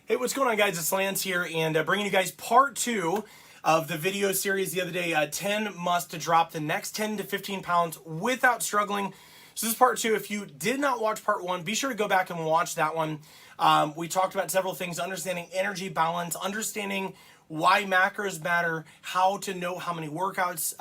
Hey, what's going on, guys? It's Lance here, and bringing you guys part 2 of the video series the other day, 10 must to drop the next 10 to 15 pounds without struggling. So this is part 2. If you did not watch part 1, be sure to go back and watch that one. We talked about several things: understanding energy balance, understanding why macros matter, how to know how many workouts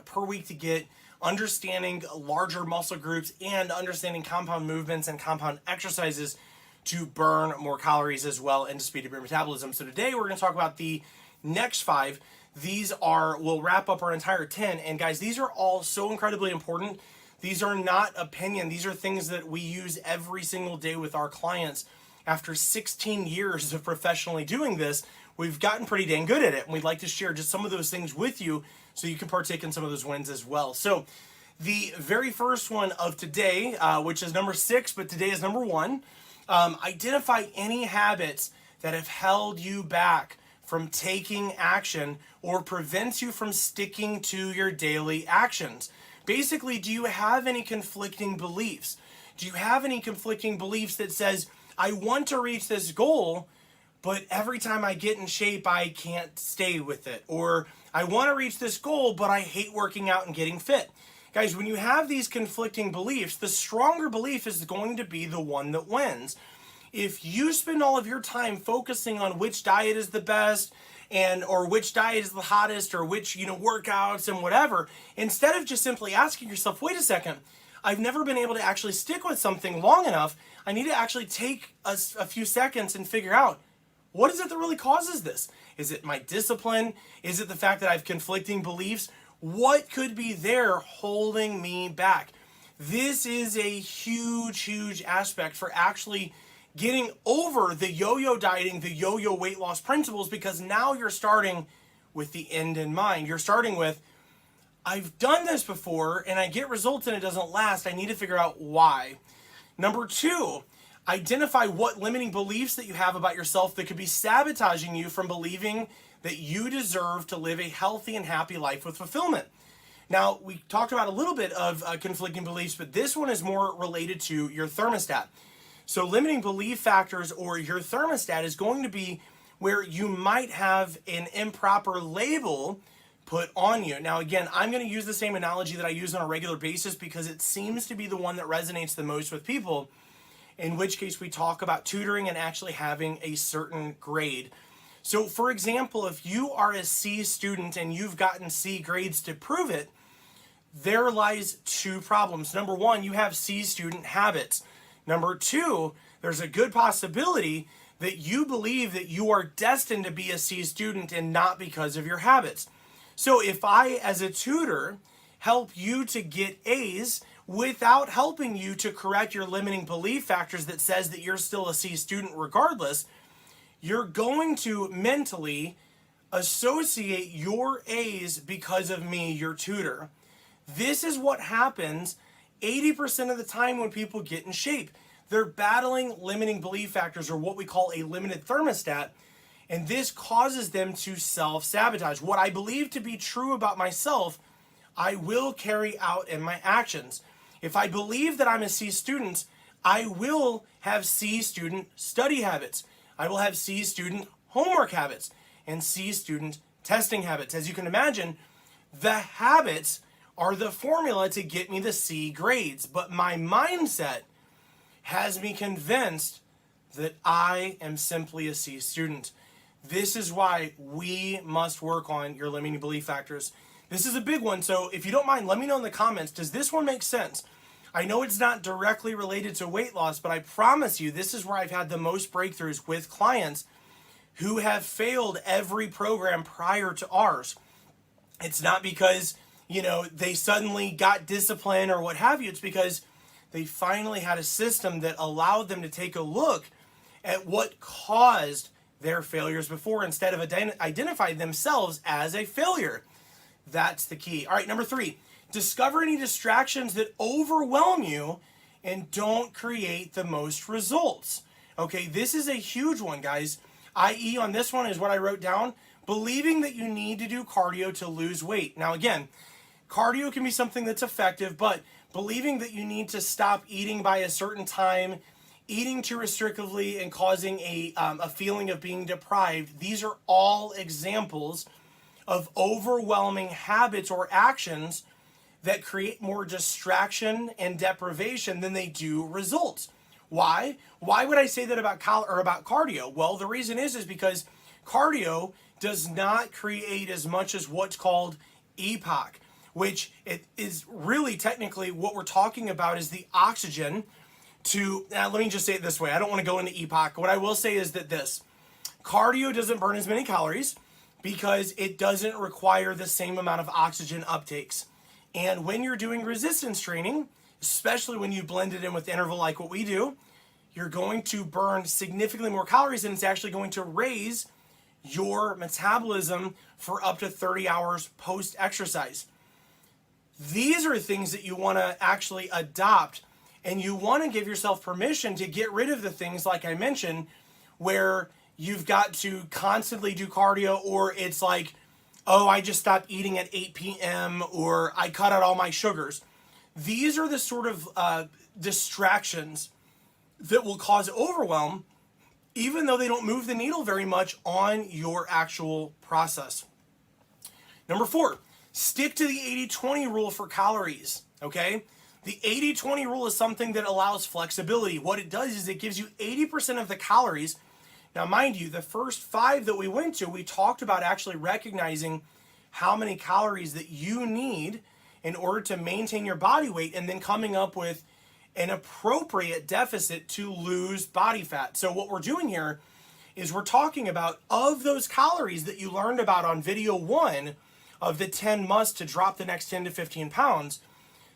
per week to get, understanding larger muscle groups, and understanding compound movements and compound exercises to burn more calories as well and to speed up your metabolism. So today we're going to talk about the next 5. We'll wrap up our entire 10. And guys, these are all so incredibly important. These are not opinion. These are things that we use every single day with our clients. After 16 years of professionally doing this, we've gotten pretty dang good at it. And we'd like to share just some of those things with you so you can partake in some of those wins as well. So the very first one of today, which is number 6, but today is number 1. Identify any habits that have held you back from taking action or prevents you from sticking to your daily actions. Basically, do you have any conflicting beliefs? Do you have any conflicting beliefs that says, I want to reach this goal, but every time I get in shape, I can't stay with it? Or I want to reach this goal, but I hate working out and getting fit. Guys, when you have these conflicting beliefs, the stronger belief is going to be the one that wins. If you spend all of your time focusing on which diet is the best or which diet is the hottest or which, workouts and whatever, instead of just simply asking yourself, wait a second, I've never been able to actually stick with something long enough. I need to actually take a few seconds and figure out, what is it that really causes this? Is it my discipline? Is it the fact that I have conflicting beliefs? What could be there holding me back? This is a huge, huge aspect for actually getting over the yo-yo dieting, the yo-yo weight loss principles, because now you're starting with the end in mind. You're starting with, I've done this before and I get results and it doesn't last. I need to figure out why. Number 2, identify what limiting beliefs that you have about yourself that could be sabotaging you from believing that you deserve to live a healthy and happy life with fulfillment. Now, we talked about a little bit of conflicting beliefs, but this one is more related to your thermostat. So limiting belief factors, or your thermostat, is going to be where you might have an improper label put on you. Now, again, I'm going to use the same analogy that I use on a regular basis because it seems to be the one that resonates the most with people, in which case we talk about tutoring and actually having a certain grade. So, for example, if you are a C student and you've gotten C grades to prove it, there lies 2 problems. Number 1, you have C student habits. Number 2, there's a good possibility that you believe that you are destined to be a C student and not because of your habits. So if I, as a tutor, help you to get A's without helping you to correct your limiting belief factors that says that you're still a C student regardless, you're going to mentally associate your A's because of me, your tutor. This is what happens 80% of the time when people get in shape. They're battling limiting belief factors, or what we call a limited thermostat, and this causes them to self-sabotage. What I believe to be true about myself, I will carry out in my actions. If I believe that I'm a C student, I will have C student study habits. I will have C student homework habits and C student testing habits. As you can imagine, the habits are the formula to get me the C grades, but my mindset has me convinced that I am simply a C student. This is why we must work on your limiting belief factors. This is a big one, so if you don't mind, let me know in the comments, does this one make sense? I know it's not directly related to weight loss, but I promise you, this is where I've had the most breakthroughs with clients who have failed every program prior to ours. It's not because, they suddenly got discipline or what have you. It's because they finally had a system that allowed them to take a look at what caused their failures before, instead of identify themselves as a failure. That's the key. All right, number 3, discover any distractions that overwhelm you and don't create the most results. Okay, this is a huge one, guys. I.e. on this one is what I wrote down: believing that you need to do cardio to lose weight. Now, again, cardio can be something that's effective, but believing that you need to stop eating by a certain time eating too restrictively and causing a feeling of being deprived. These are all examples of overwhelming habits or actions that create more distraction and deprivation than they do results. Why? Why would I say that about about cardio? Well, the reason is because cardio does not create as much as what's called EPOC, which it is really technically what we're talking about is the oxygen to, let me just say it this way. I don't want to go into EPOC. What I will say is that cardio doesn't burn as many calories because it doesn't require the same amount of oxygen uptakes. And when you're doing resistance training, especially when you blend it in with interval like what we do, you're going to burn significantly more calories, and it's actually going to raise your metabolism for up to 30 hours post-exercise. These are things that you want to actually adopt, and you want to give yourself permission to get rid of the things like I mentioned where you've got to constantly do cardio, or it's like, oh, I just stopped eating at 8 p.m. or I cut out all my sugars. These are the sort of distractions that will cause overwhelm, even though they don't move the needle very much on your actual process. Number 4, stick to the 80-20 rule for calories, okay? The 80-20 rule is something that allows flexibility. What it does is it gives you 80% of the calories. Now, mind you, the first 5 that we went to, we talked about actually recognizing how many calories that you need in order to maintain your body weight and then coming up with an appropriate deficit to lose body fat. So what we're doing here is we're talking about, of those calories that you learned about on video 1 of the 10 must to drop the next 10 to 15 pounds,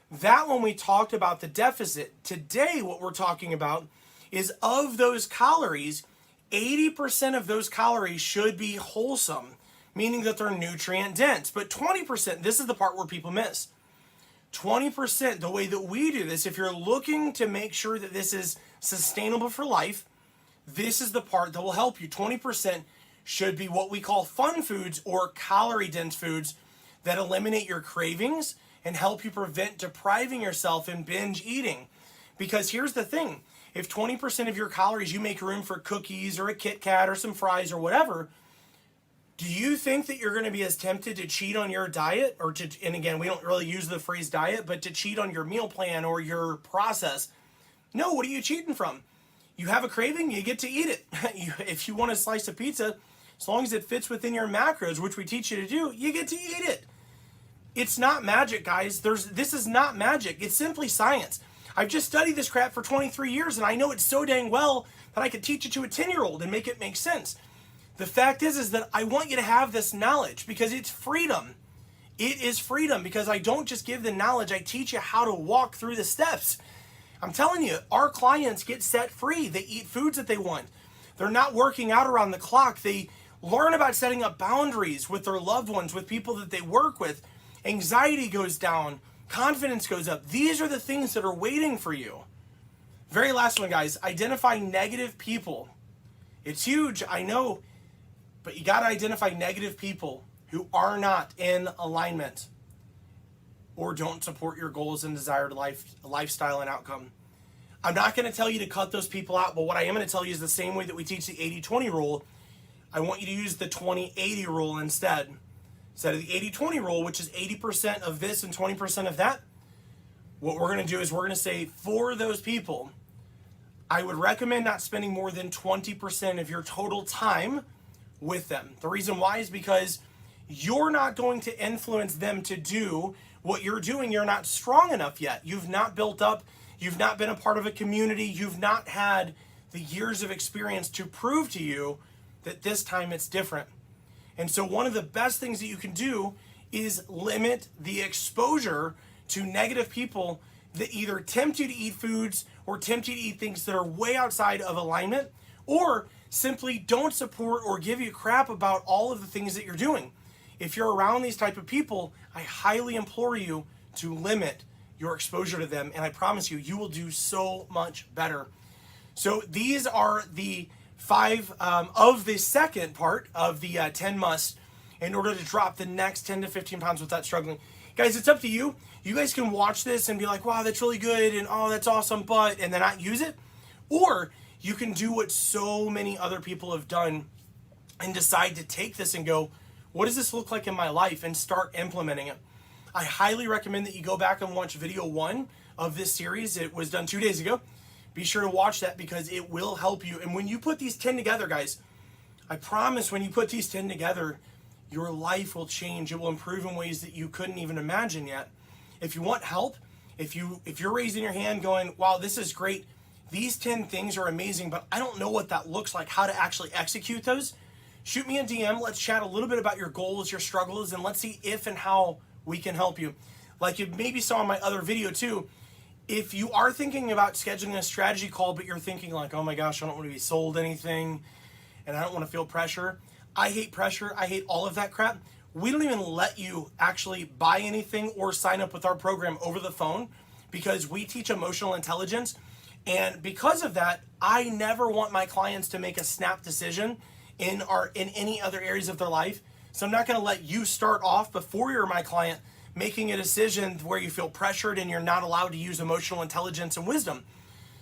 that one we talked about the deficit. Today, what we're talking about is of those calories, 80% of those calories should be wholesome, meaning that they're nutrient dense. But 20%, this is the part where people miss. 20%, the way that we do this, if you're looking to make sure that this is sustainable for life, this is the part that will help you. 20% should be what we call fun foods or calorie dense foods that eliminate your cravings and help you prevent depriving yourself and binge eating. Because here's the thing, if 20% of your calories you make room for cookies or a Kit Kat or some fries or whatever, do you think that you're going to be as tempted to cheat on your diet or to, and again, we don't really use the phrase diet, but to cheat on your meal plan or your process? No, what are you cheating from? You have a craving, you get to eat it. If you want a slice of pizza, as long as it fits within your macros, which we teach you to do, you get to eat it. It's not magic, guys. This is not magic. It's simply science. I've just studied this crap for 23 years, and I know it so dang well that I could teach it to a 10-year-old and make it make sense. The fact is that I want you to have this knowledge because it's freedom. It is freedom because I don't just give the knowledge, I teach you how to walk through the steps. I'm telling you, our clients get set free. They eat foods that they want. They're not working out around the clock. They learn about setting up boundaries with their loved ones, with people that they work with. Anxiety goes down. Confidence goes up. These are the things that are waiting for you. Very last one, guys. Identify negative people. It's huge, I know. But you got to identify negative people who are not in alignment or don't support your goals and desired lifestyle and outcome. I'm not going to tell you to cut those people out, but what I am going to tell you is the same way that we teach the 80-20 rule, I want you to use the 20-80 rule instead. Instead of the 80-20 rule, which is 80% of this and 20% of that, what we're going to do is we're going to say for those people, I would recommend not spending more than 20% of your total time with them. The reason why is because you're not going to influence them to do what you're doing. You're not strong enough yet. You've not built up. You've not been a part of a community. You've not had the years of experience to prove to you that this time it's different. And so one of the best things that you can do is limit the exposure to negative people that either tempt you to eat foods or tempt you to eat things that are way outside of alignment, or simply don't support or give you crap about all of the things that you're doing. If you're around these type of people, I highly implore you to limit your exposure to them, and I promise you, you will do so much better. So these are the 5 of the second part of the 10 must in order to drop the next 10 to 15 pounds without struggling. Guys, it's up to you. You guys can watch this and be like, wow, that's really good, and oh, that's awesome, but, and then not use it. Or you can do what so many other people have done and decide to take this and go, what does this look like in my life, and start implementing it. I highly recommend that you go back and watch video 1 of this series. It was done 2 days ago. Be sure to watch that because it will help you. And when you put these 10 together, guys, I promise when you put these 10 together, your life will change. It will improve in ways that you couldn't even imagine yet. If you want help, if you're raising your hand going, wow, this is great, these 10 things are amazing, but I don't know what that looks like, how to actually execute those, shoot me a DM. Let's chat a little bit about your goals, your struggles, and let's see if and how we can help you. Like you maybe saw in my other video too, if you are thinking about scheduling a strategy call, but you're thinking like, oh my gosh, I don't want to be sold anything, and I don't want to feel pressure. I hate pressure. I hate all of that crap. We don't even let you actually buy anything or sign up with our program over the phone because we teach emotional intelligence. And because of that, I never want my clients to make a snap decision in any other areas of their life. So I'm not going to let you start off before you're my client making a decision where you feel pressured and you're not allowed to use emotional intelligence and wisdom.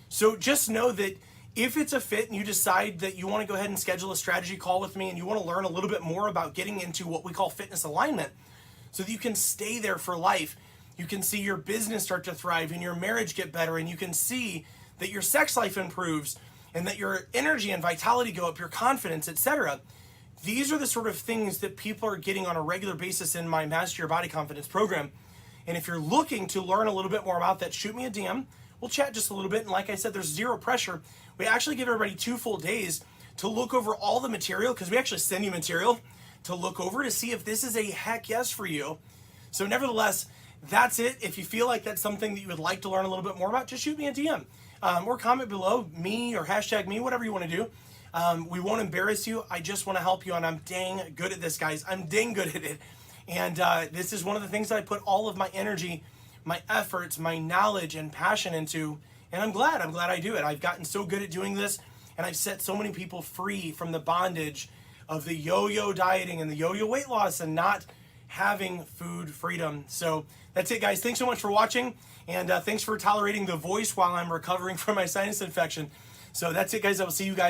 So just know that if it's a fit and you decide that you want to go ahead and schedule a strategy call with me and you want to learn a little bit more about getting into what we call fitness alignment so that you can stay there for life, you can see your business start to thrive and your marriage get better, and you can see that your sex life improves and that your energy and vitality go up, your confidence, etc. These are the sort of things that people are getting on a regular basis in my Master Your Body Confidence program. And if you're looking to learn a little bit more about that, shoot me a DM. We'll chat just a little bit. And like I said, there's zero pressure. We actually give everybody 2 full days to look over all the material, because we actually send you material to look over to see if this is a heck yes for you. So nevertheless, that's it. If you feel like that's something that you would like to learn a little bit more about, just shoot me a DM. Or comment below, me or hashtag me, whatever you want to do. We won't embarrass you. I just want to help you, and I'm dang good at this, guys. I'm dang good at it. And this is one of the things that I put all of my energy, my efforts, my knowledge, and passion into. And I'm glad I do it. I've gotten so good at doing this, and I've set so many people free from the bondage of the yo-yo dieting and the yo-yo weight loss and not having food freedom. So that's it, guys. Thanks so much for watching, and thanks for tolerating the voice while I'm recovering from my sinus infection. So that's it, guys. I will see you guys